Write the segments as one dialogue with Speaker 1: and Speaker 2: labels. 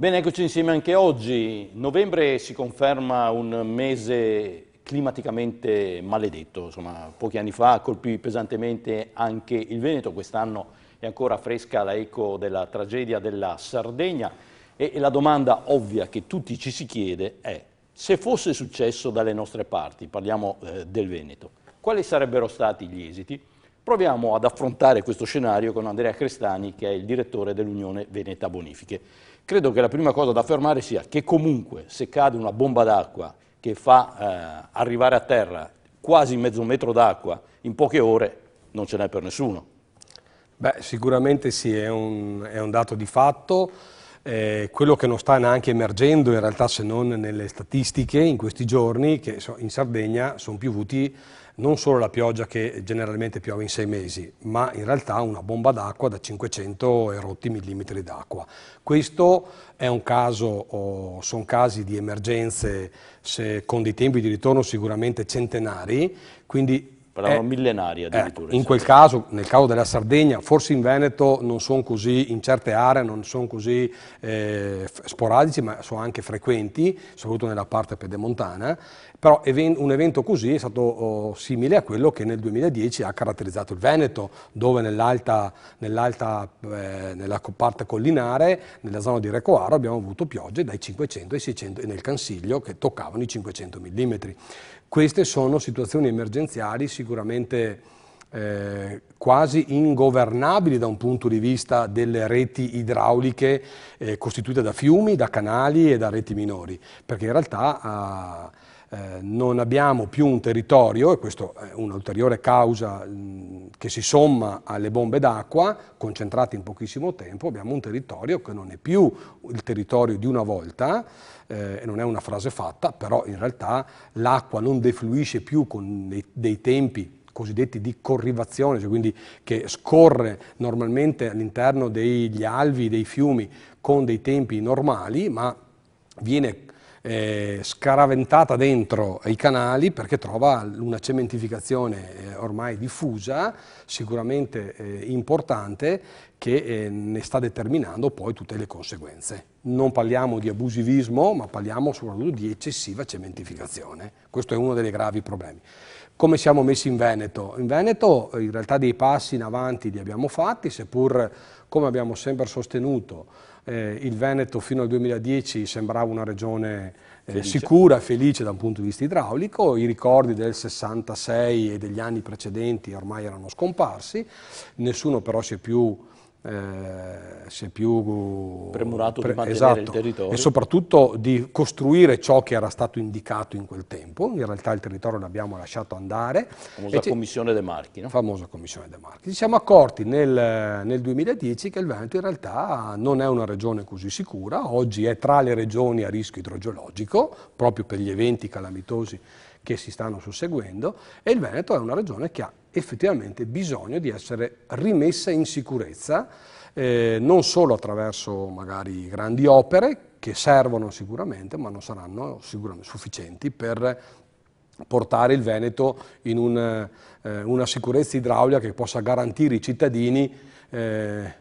Speaker 1: Bene, eccoci insieme anche oggi. Novembre si conferma un mese climaticamente maledetto. Insomma, pochi anni fa colpì pesantemente anche il Veneto. Quest'anno è ancora fresca la eco della tragedia della Sardegna e la domanda ovvia che tutti ci si chiede è: se fosse successo dalle nostre parti, parliamo del Veneto, quali sarebbero stati gli esiti? Proviamo ad affrontare questo scenario con Andrea Crestani, che è il direttore dell'Unione Veneta Bonifiche. Credo che la prima cosa da affermare sia che comunque se cade una bomba d'acqua che fa arrivare a terra quasi mezzo metro d'acqua in poche ore, non ce n'è per nessuno.
Speaker 2: Beh, sicuramente sì, è un dato di fatto. Quello che non sta neanche emergendo in realtà, se non nelle statistiche in questi giorni, che in Sardegna sono piovuti non solo la pioggia che generalmente piove in 6 mesi, ma in realtà una bomba d'acqua da 500 e rotti millimetri d'acqua. Questo è un caso, sono casi di emergenze con dei tempi di ritorno sicuramente centenari, quindi
Speaker 1: Parlavano millenari addirittura.
Speaker 2: In quel caso, nel caso della Sardegna, forse in Veneto non sono così, in certe aree non sono così sporadici, ma sono anche frequenti, soprattutto nella parte pedemontana, però un evento così è stato simile a quello che nel 2010 ha caratterizzato il Veneto, dove nella parte collinare, nella zona di Recoaro, abbiamo avuto piogge dai 500 ai 600 e nel Cansiglio che toccavano i 500 mm. Queste sono situazioni emergenziali sicuramente quasi ingovernabili da un punto di vista delle reti idrauliche costituite da fiumi, da canali e da reti minori, perché in realtà non abbiamo più un territorio, e questa è un'ulteriore causa che si somma alle bombe d'acqua concentrate in pochissimo tempo. Abbiamo un territorio che non è più il territorio di una volta, e non è una frase fatta, però in realtà l'acqua non defluisce più con dei tempi cosiddetti di corrivazione, cioè quindi che scorre normalmente all'interno degli alvi, dei fiumi con dei tempi normali, ma viene scaraventata dentro ai canali perché trova una cementificazione ormai diffusa, sicuramente importante, che ne sta determinando poi tutte le conseguenze. Non parliamo di abusivismo, ma parliamo soprattutto di eccessiva cementificazione. Questo è uno dei gravi problemi. Come siamo messi in Veneto? In Veneto in realtà dei passi in avanti li abbiamo fatti, seppur, come abbiamo sempre sostenuto, il Veneto fino al 2010 sembrava una regione sicura e felice da un punto di vista idraulico. I ricordi del 66 e degli anni precedenti ormai erano scomparsi, nessuno però si è più
Speaker 1: premurato di mantenere il territorio
Speaker 2: e soprattutto di costruire ciò che era stato indicato in quel tempo. In realtà il territorio l'abbiamo lasciato andare.
Speaker 1: Famosa commissione De Marchi, no?
Speaker 2: Famosa commissione De Marchi. Ci siamo accorti nel 2010 che il Veneto in realtà non è una regione così sicura, oggi è tra le regioni a rischio idrogeologico, proprio per gli eventi calamitosi che si stanno susseguendo, e il Veneto è una regione che ha effettivamente bisogno di essere rimessa in sicurezza, non solo attraverso magari grandi opere che servono sicuramente, ma non saranno sicuramente sufficienti per portare il Veneto in una sicurezza idraulica che possa garantire i cittadini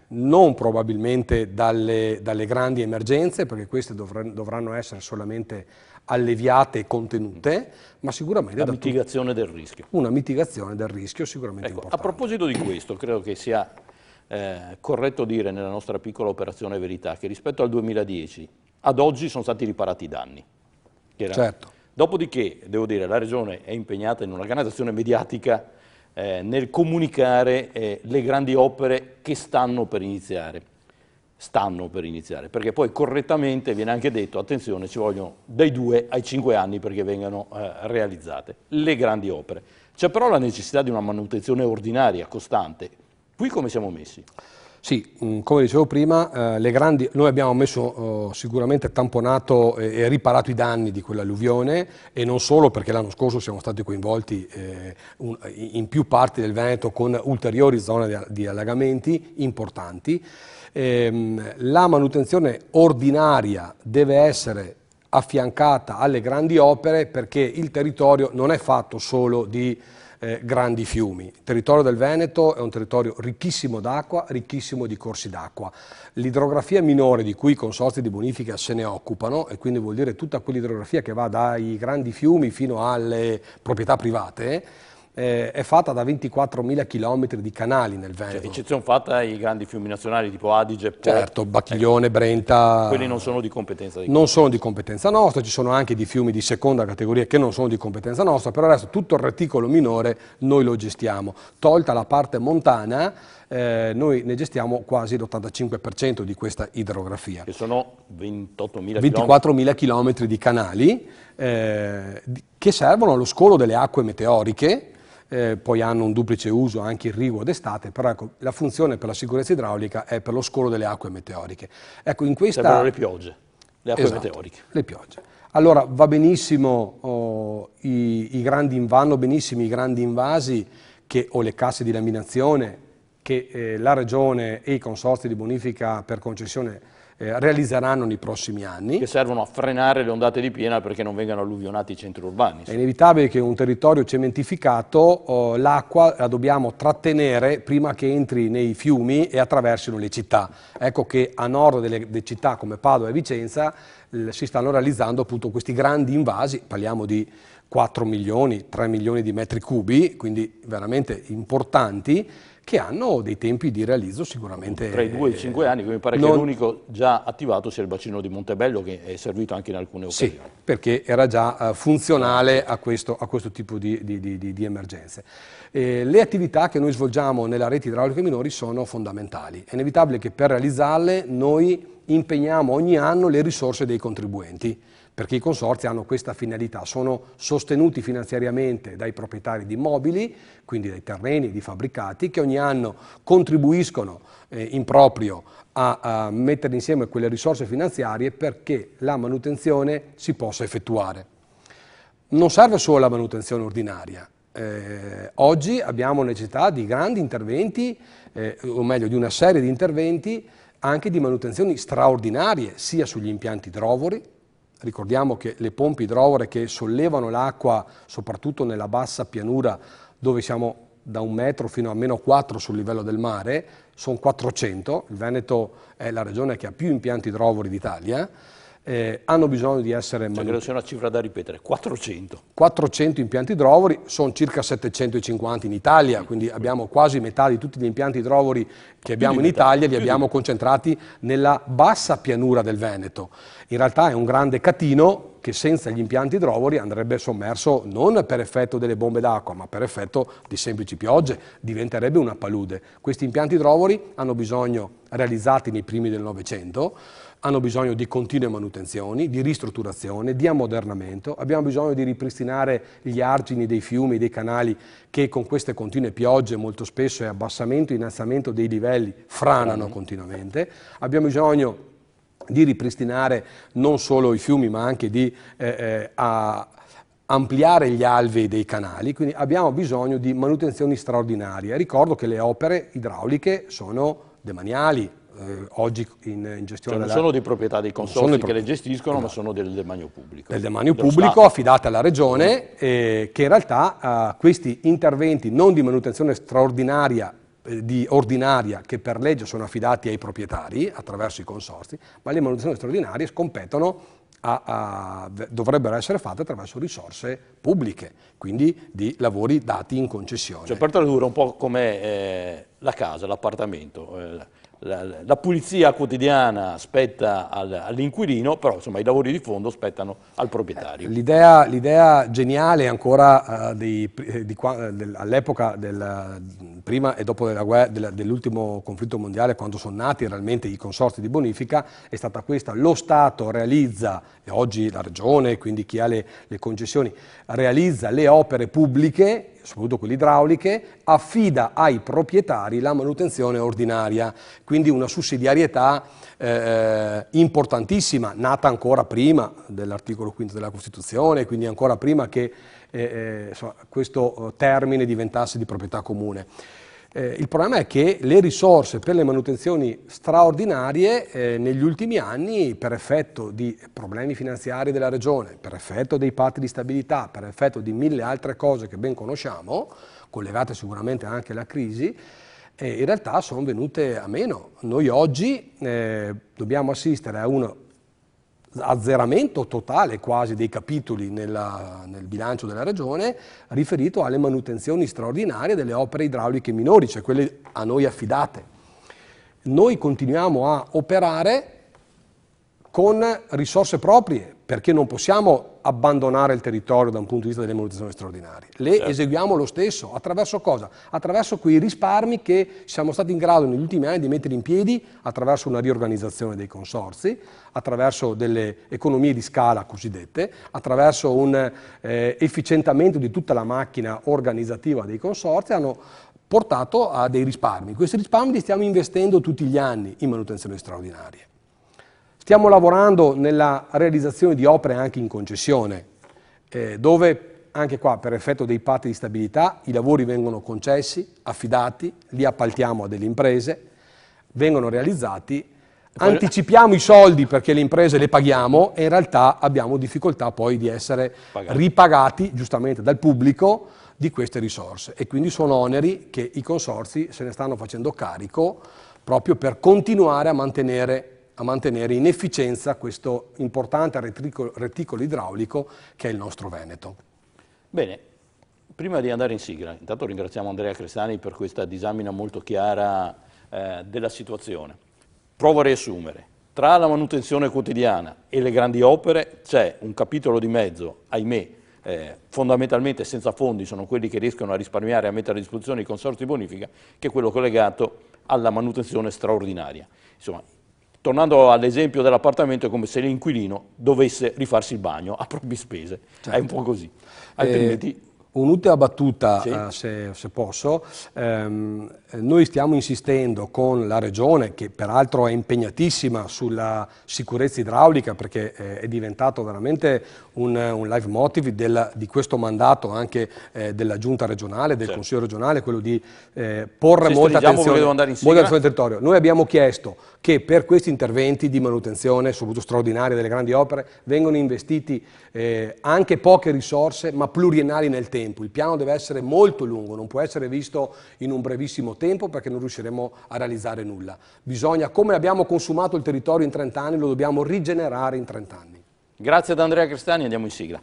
Speaker 2: non probabilmente dalle grandi emergenze, perché queste dovranno essere solamente alleviate e contenute, ma sicuramente
Speaker 1: la mitigazione del rischio.
Speaker 2: Una mitigazione del rischio sicuramente importante.
Speaker 1: A proposito di questo, credo che sia corretto dire nella nostra piccola operazione Verità che rispetto al 2010 ad oggi sono stati riparati i danni.
Speaker 2: Certo.
Speaker 1: Dopodiché, devo dire, la Regione è impegnata in una grande azione mediatica nel comunicare le grandi opere che stanno per iniziare, perché poi correttamente viene anche detto, attenzione, ci vogliono dai 2 ai 5 anni perché vengano realizzate le grandi opere. C'è però la necessità di una manutenzione ordinaria, costante. Qui come siamo messi?
Speaker 2: Sì, come dicevo prima, noi abbiamo messo sicuramente tamponato e riparato i danni di quell'alluvione, e non solo, perché l'anno scorso siamo stati coinvolti in più parti del Veneto con ulteriori zone di allagamenti importanti. La manutenzione ordinaria deve essere affiancata alle grandi opere, perché il territorio non è fatto solo di grandi fiumi. Il territorio del Veneto è un territorio ricchissimo d'acqua, ricchissimo di corsi d'acqua. L'idrografia minore di cui i consorzi di bonifica se ne occupano, e quindi vuol dire tutta quell'idrografia che va dai grandi fiumi fino alle proprietà private, è fatta da 24.000 km di canali nel Veneto.
Speaker 1: Cioè, eccezione fatta ai grandi fiumi nazionali tipo Adige, Po.
Speaker 2: Certo, Bacchiglione, Brenta.
Speaker 1: Quelli non sono di competenza
Speaker 2: non sono di competenza nostra, ci sono anche di fiumi di seconda categoria che non sono di competenza nostra, però adesso tutto il reticolo minore noi lo gestiamo. Tolta la parte montana, noi ne gestiamo quasi l'85% di questa idrografia.
Speaker 1: Che sono
Speaker 2: 24.000 km di canali che servono allo scolo delle acque meteoriche. Poi hanno un duplice uso anche irriguo d'estate, però ecco, la funzione per la sicurezza idraulica è per lo scolo delle acque meteoriche. Ecco, in questa...
Speaker 1: Sembrano le piogge, le acque meteoriche.
Speaker 2: Le piogge. Allora va benissimo vanno benissimo i grandi invasi o le casse di laminazione che la Regione e i consorzi di bonifica per concessione realizzeranno nei prossimi anni.
Speaker 1: Che servono a frenare le ondate di piena perché non vengano alluvionati i centri urbani.
Speaker 2: È inevitabile che in un territorio cementificato l'acqua la dobbiamo trattenere prima che entri nei fiumi e attraversino le città. Ecco che a nord delle città come Padova e Vicenza si stanno realizzando appunto questi grandi invasi, parliamo di 4 milioni, 3 milioni di metri cubi, quindi veramente importanti, che hanno dei tempi di realizzo sicuramente...
Speaker 1: Tra i 2 e i 5 anni, che mi pare che l'unico già attivato sia il bacino di Montebello, che è servito anche in alcune occasioni.
Speaker 2: Sì, perché era già funzionale a questo tipo di emergenze. Le attività che noi svolgiamo nella rete idraulica minori sono fondamentali. È inevitabile che per realizzarle noi impegniamo ogni anno le risorse dei contribuenti, perché i consorzi hanno questa finalità, sono sostenuti finanziariamente dai proprietari di immobili, quindi dai terreni, di fabbricati, che ogni anno contribuiscono in proprio a mettere insieme quelle risorse finanziarie perché la manutenzione si possa effettuare. Non serve solo la manutenzione ordinaria. Oggi abbiamo necessità di grandi interventi, o meglio di una serie di interventi, anche di manutenzioni straordinarie, sia sugli impianti idrovori. Ricordiamo che le pompe idrovore che sollevano l'acqua, soprattutto nella bassa pianura, dove siamo da 1 metro fino a -4 sul livello del mare, sono 400, il Veneto è la regione che ha più impianti idrovori d'Italia, hanno bisogno di essere
Speaker 1: manutenuti. Credo sia una cifra da ripetere, 400.
Speaker 2: 400 impianti idrovori, sono circa 750 in Italia, quindi abbiamo quasi metà di tutti gli impianti idrovori che abbiamo in Italia, li abbiamo concentrati nella bassa pianura del Veneto. In realtà è un grande catino che senza gli impianti idrovori andrebbe sommerso non per effetto delle bombe d'acqua, ma per effetto di semplici piogge, diventerebbe una palude. Questi impianti idrovori hanno bisogno, realizzati nei primi del Novecento, hanno bisogno di continue manutenzioni, di ristrutturazione, di ammodernamento, abbiamo bisogno di ripristinare gli argini dei fiumi, dei canali che con queste continue piogge molto spesso e abbassamento e innalzamento dei livelli franano continuamente, abbiamo bisogno di ripristinare non solo i fiumi ma anche di ampliare gli alvei dei canali, quindi abbiamo bisogno di manutenzioni straordinarie. Ricordo che le opere idrauliche sono demaniali, oggi in gestione
Speaker 1: non sono di proprietà dei consorzi che le gestiscono, ma sono del demanio pubblico.
Speaker 2: Del demanio pubblico affidate alla Regione, che in realtà questi interventi non di manutenzione straordinaria, di ordinaria, che per legge sono affidati ai proprietari attraverso i consorzi, ma le manutenzioni straordinarie competono dovrebbero essere fatte attraverso risorse pubbliche, quindi di lavori dati in concessione.
Speaker 1: Cioè, per tradurre un po' come la casa, l'appartamento, la pulizia quotidiana spetta all'inquilino, però insomma i lavori di fondo spettano al proprietario.
Speaker 2: L'idea geniale ancora all'epoca prima e dopo dell'ultimo conflitto mondiale, quando sono nati realmente i consorzi di bonifica, è stata questa: lo Stato realizza, e oggi la Regione, quindi chi ha le concessioni, realizza le opere pubbliche, soprattutto quelle idrauliche, affida ai proprietari la manutenzione ordinaria, quindi una sussidiarietà importantissima, nata ancora prima dell'articolo 5 della Costituzione, quindi ancora prima che questo termine diventasse di proprietà comune. Il problema è che le risorse per le manutenzioni straordinarie negli ultimi anni, per effetto di problemi finanziari della Regione, per effetto dei patti di stabilità, per effetto di mille altre cose che ben conosciamo, collegate sicuramente anche alla crisi, in realtà sono venute a meno. Noi oggi dobbiamo assistere a un azzeramento totale quasi dei capitoli nel bilancio della Regione riferito alle manutenzioni straordinarie delle opere idrauliche minori, cioè quelle a noi affidate. Noi continuiamo a operare con risorse proprie, perché non possiamo abbandonare il territorio da un punto di vista delle manutenzioni straordinarie. Le eseguiamo lo stesso. Attraverso cosa? Attraverso quei risparmi che siamo stati in grado negli ultimi anni di mettere in piedi attraverso una riorganizzazione dei consorzi, attraverso delle economie di scala cosiddette, attraverso un efficientamento di tutta la macchina organizzativa dei consorzi, hanno portato a dei risparmi. Questi risparmi li stiamo investendo tutti gli anni in manutenzioni straordinarie. Stiamo lavorando nella realizzazione di opere anche in concessione, dove anche qua per effetto dei patti di stabilità i lavori vengono concessi, affidati, li appaltiamo a delle imprese, vengono realizzati, anticipiamo i soldi perché le imprese le paghiamo e in realtà abbiamo difficoltà poi di essere ripagati giustamente dal pubblico di queste risorse e quindi sono oneri che i consorzi se ne stanno facendo carico proprio per continuare a mantenere in efficienza questo importante reticolo idraulico che è il nostro Veneto.
Speaker 1: Bene, prima di andare in sigla, intanto ringraziamo Andrea Crestani per questa disamina molto chiara della situazione. Provo a riassumere. Tra la manutenzione quotidiana e le grandi opere c'è un capitolo di mezzo, ahimè, fondamentalmente senza fondi, sono quelli che riescono a risparmiare e a mettere a disposizione i consorzi di bonifica, che è quello collegato alla manutenzione straordinaria. Insomma, tornando all'esempio dell'appartamento, è come se l'inquilino dovesse rifarsi il bagno a proprie spese, certo. È un po' così. Altrimenti...
Speaker 2: Un'ultima battuta, sì. se posso. Noi stiamo insistendo con la Regione, che peraltro è impegnatissima sulla sicurezza idraulica, perché è diventato veramente un leitmotiv di questo mandato anche della Giunta regionale, del certo. Consiglio regionale, quello di porre molta attenzione sul territorio. Noi abbiamo chiesto che per questi interventi di manutenzione, soprattutto straordinaria delle grandi opere, vengano investiti anche poche risorse, ma pluriennali nel tempo. Il piano deve essere molto lungo, non può essere visto in un brevissimo tempo perché non riusciremo a realizzare nulla. Bisogna, come abbiamo consumato il territorio in 30 anni, lo dobbiamo rigenerare in 30 anni.
Speaker 1: Grazie ad Andrea Crestani, andiamo in sigla.